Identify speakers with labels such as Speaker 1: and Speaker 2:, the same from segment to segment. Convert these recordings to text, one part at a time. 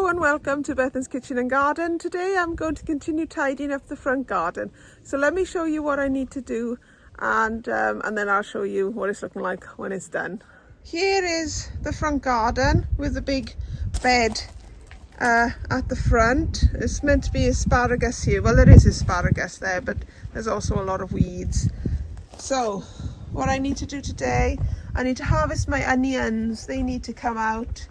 Speaker 1: Hello and welcome to Bethan's Kitchen and Garden. Today I'm going to continue tidying up the front garden. So let me show you what I need to do and then I'll show you what it's looking like when it's done. Here is the front garden with the big bed at the front. It's meant to be asparagus here. Well, there is asparagus there, but there's also a lot of weeds. So what I need to do today, I need to harvest my onions. They need to come out.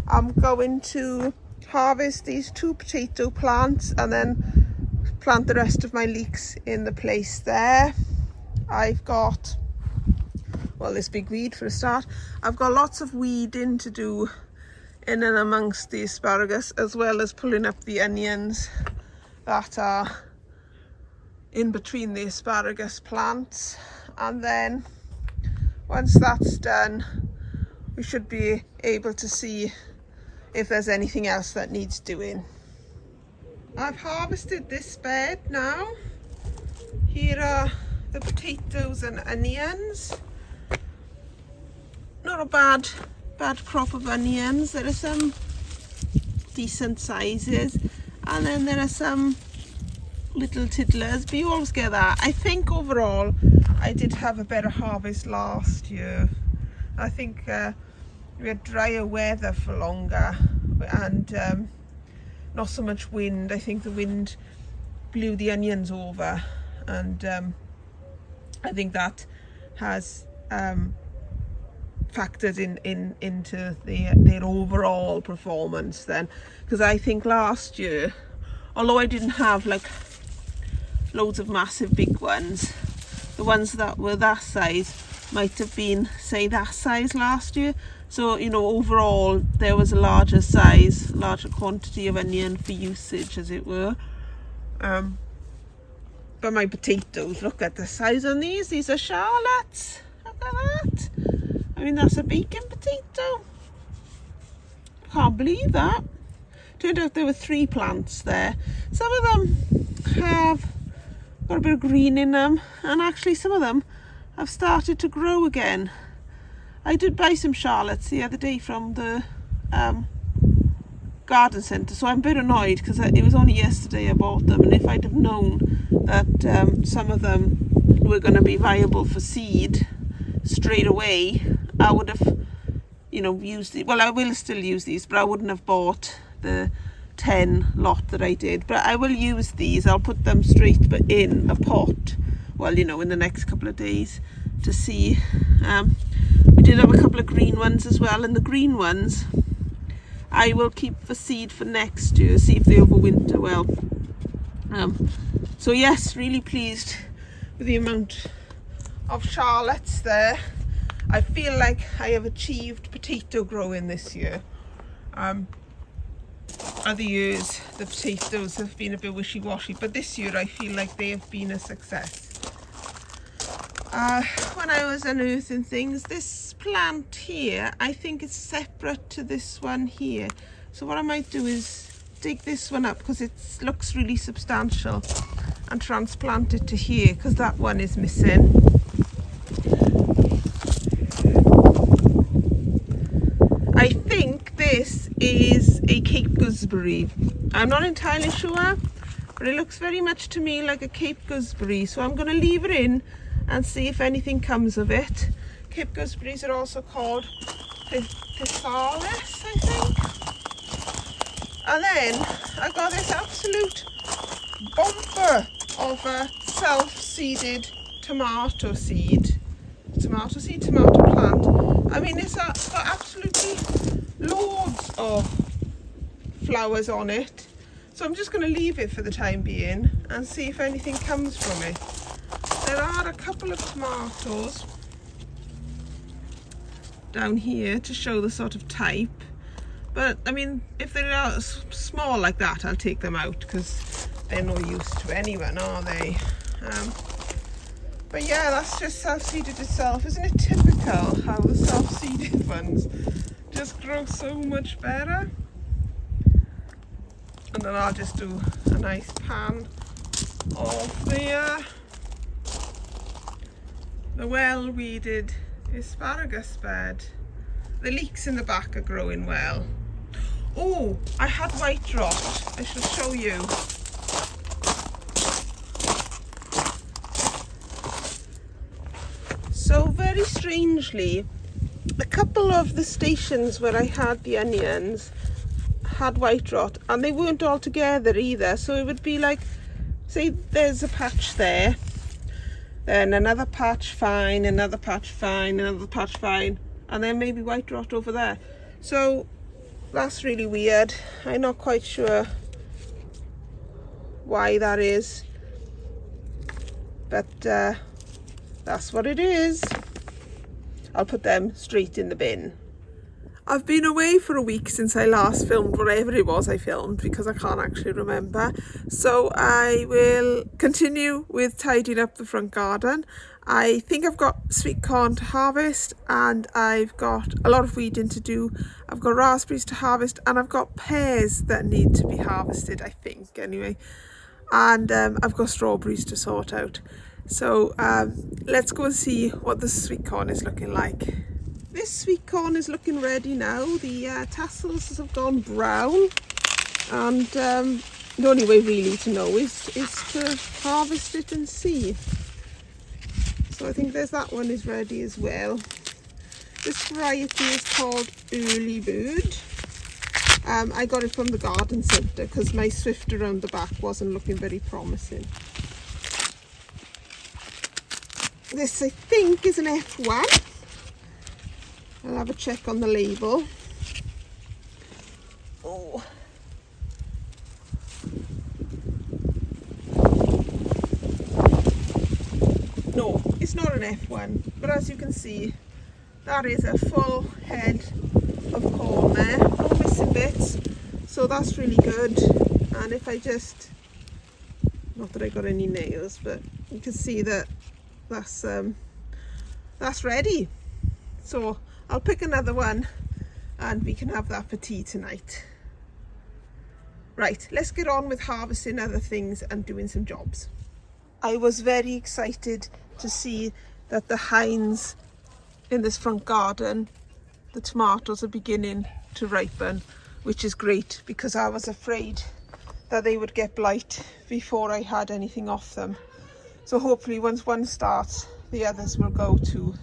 Speaker 1: I'm going to harvest these 2 potato plants and then plant the rest of my leeks in the place there. I've got, well, this big weed for a start. I've got lots of weeding to do in and amongst the asparagus, as well as pulling up the onions that are in between the asparagus plants. And then once that's done, we should be able to see if there's anything else that needs doing. I've harvested this bed now. Here are the potatoes and onions. Not a bad crop of onions. There are some decent sizes, and then there are some little tiddlers, but you always get that. I think overall I did have a better harvest last year. I think we had drier weather for longer and not so much wind. I think the wind blew the onions over, and I think that has factored into their overall performance then, because I think last year, although I didn't have like loads of massive big ones, the ones that were that size might have been, say, that size last year. So, you know, overall there was a larger quantity of onion for usage, as it were. But my potatoes, look at the size on these. These are Charlottes. Look at that. I mean, that's a bacon potato. Can't believe that. Turned out there were 3 plants there. Some of them have got a bit of green in them, and actually some of them have started to grow again. I did buy some Charlottes the other day from the garden centre, so I'm a bit annoyed because it was only yesterday I bought them, and if I'd have known that some of them were going to be viable for seed straight away, I would have, you know, used it. Well, I will still use these, but I wouldn't have bought the 10 lot that I did. But I will use these. I'll put them straight in a pot, well, you know, in the next couple of days to see. We did have a couple of green ones as well, and the green ones I will keep for seed for next year, see if they overwinter well. So yes, really pleased with the amount of Charlottes there. I feel like I have achieved potato growing this year. Other years the potatoes have been a bit wishy-washy, but this year I feel like they have been a success. When I was unearthing things, this plant here, I think it's separate to this one here. So what I might do is dig this one up, because it looks really substantial, and transplant it to here, because that one is missing. I think this is a Cape gooseberry. I'm not entirely sure, but it looks very much to me like a Cape gooseberry. So I'm going to leave it in and see if anything comes of it. Cape gooseberries are also called pisthalis, I think. And then I got this absolute bumper of a self-seeded tomato plant. I mean, it's got absolutely loads of flowers on it. So I'm just going to leave it for the time being and see if anything comes from it. There are a couple of tomatoes down here to show the sort of type. But, I mean, if they are small like that, I'll take them out, because they're no use to anyone, are they? But yeah, that's just self-seeded itself. Isn't it typical how the self-seeded ones just grow so much better? And then I'll just do a nice pan of the well-weeded asparagus bed. The leeks in the back are growing well. Oh, I had white rot. I should show you. So very strangely, a couple of the stations where I had the onions had white rot, and they weren't all together either. So it would be like, say there's a patch there, then another patch fine, another patch fine, another patch fine, and then maybe white rot over there. So that's really weird. I'm not quite sure why that is, but that's what it is. I'll put them straight in the bin. I've been away for a week since I last filmed whatever it was I filmed, because I can't actually remember. So I will continue with tidying up the front garden. I think I've got sweet corn to harvest, and I've got a lot of weeding to do. I've got raspberries to harvest, and I've got pears that need to be harvested, I think, anyway. And I've got strawberries to sort out. So let's go and see what the sweet corn is looking like. This sweet corn is looking ready now. The tassels have gone brown, and the only way really to know is to harvest it and see. So I think there's that one is ready as well. This variety is called Early Bird. I got it from the garden centre because my swift around the back wasn't looking very promising. This I think is an F1. I'll have a check on the label. Oh. No, it's not an F1, but as you can see, that is a full head of corn there, no missing bits, so that's really good. And if I just, not that I got any nails, but you can see that that's ready. So I'll pick another one and we can have that for tea tonight. Right, let's get on with harvesting other things and doing some jobs. I was very excited to see that the hinds in this front garden, the tomatoes are beginning to ripen, which is great because I was afraid that they would get blight before I had anything off them. So hopefully once one starts, the others will go too.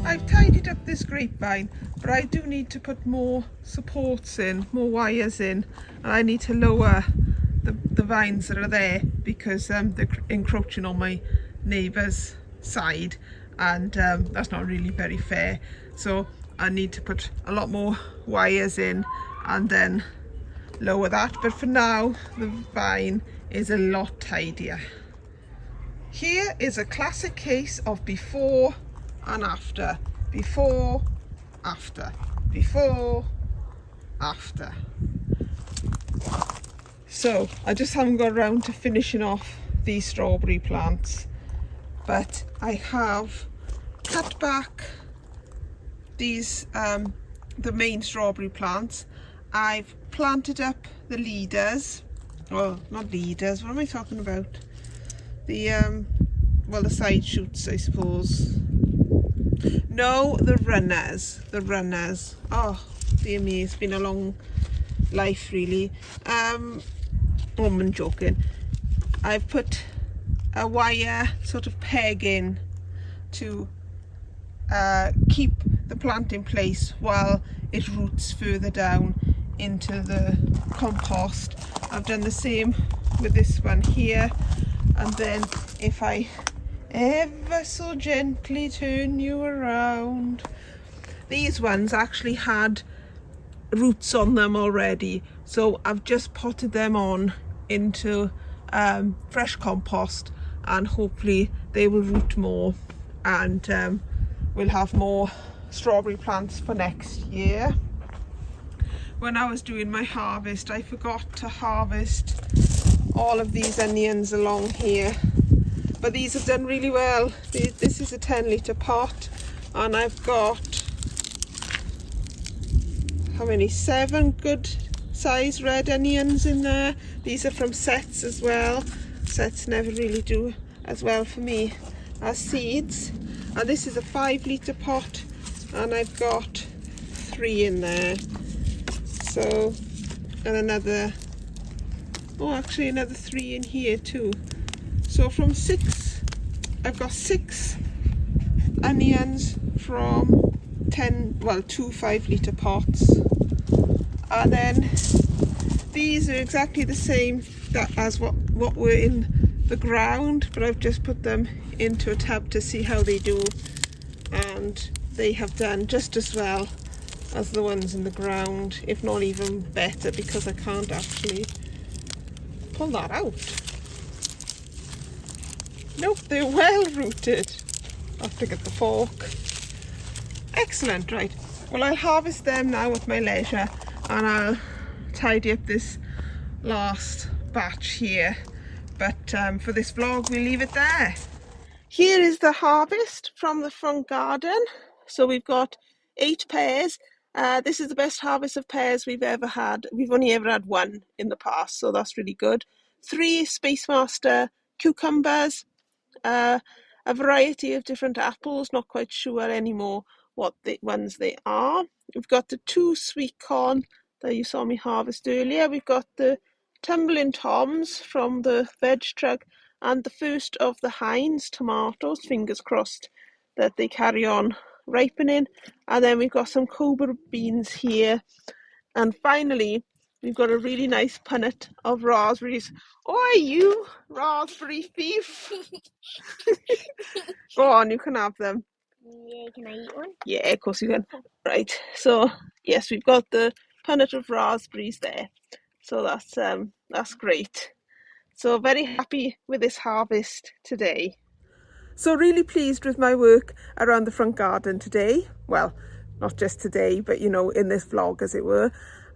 Speaker 1: I've tidied up this grapevine, but I do need to put more supports in, more wires in, and I need to lower the vines that are there because they're encroaching on my neighbour's side, and that's not really very fair. So I need to put a lot more wires in and then lower that, but for now the vine is a lot tidier. Here is a classic case of before and after, before, after, before, after. So I just haven't got around to finishing off these strawberry plants, but I have cut back these the main strawberry plants. I've planted up the leaders, well, not leaders, what am I talking about? The well, the side shoots, I suppose. No, the runners. Oh dear me, it's been a long life really. I'm joking. I've put a wire sort of peg in to keep the plant in place while it roots further down into the compost. I've done the same with this one here, and then if I ever so gently turn you around, these ones actually had roots on them already, so I've just potted them on into fresh compost, and hopefully they will root more, and we'll have more strawberry plants for next year. When I was doing my harvest, I forgot to harvest all of these onions along here, but these have done really well. This is a 10-litre pot, and I've got, how many, 7 good size red onions in there. These are from sets as well. Sets never really do as well for me as seeds. And this is a 5-litre pot, and I've got 3 in there. So, and another, oh actually another 3 in here too. So from 6, I've got 6 onions from 2 5-litre pots. And then these are exactly the same as what were in the ground, but I've just put them into a tub to see how they do, and they have done just as well as the ones in the ground, if not even better, because I can't actually pull that out. Nope, they're well rooted. I'll have to get the fork. Excellent, right. Well, I'll harvest them now at my leisure, and I'll tidy up this last batch here. But for this vlog, we'll leave it there. Here is the harvest from the front garden. So we've got 8 pears. This is the best harvest of pears we've ever had. We've only ever had 1 in the past, so that's really good. 3 Space Master cucumbers, a variety of different apples, not quite sure anymore what the ones they are. We've got the 2 sweet corn that you saw me harvest earlier. We've got the tumbling toms from the veg truck, and the first of the Heinz tomatoes, fingers crossed that they carry on ripening. And then we've got some cobra beans here, and finally we've got a really nice punnet of raspberries. Oi, you raspberry thief! Go on, you can have them.
Speaker 2: Yeah, can I eat one?
Speaker 1: Yeah, of course you can. Right, so yes, we've got the punnet of raspberries there, so that's great. So very happy with this harvest today. So really pleased with my work around the front garden today. Well, not just today, but you know, in this vlog as it were.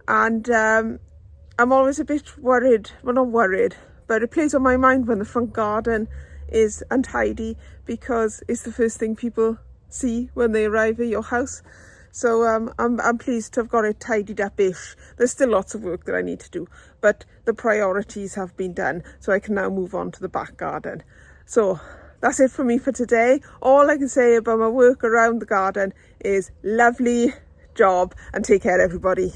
Speaker 1: And I'm always a bit worried, well not worried, but it plays on my mind when the front garden is untidy, because it's the first thing people see when they arrive at your house. So I'm pleased to have got it tidied up-ish. There's still lots of work that I need to do, but the priorities have been done, so I can now move on to the back garden. So that's it for me for today. All I can say about my work around the garden is lovely job, and take care everybody.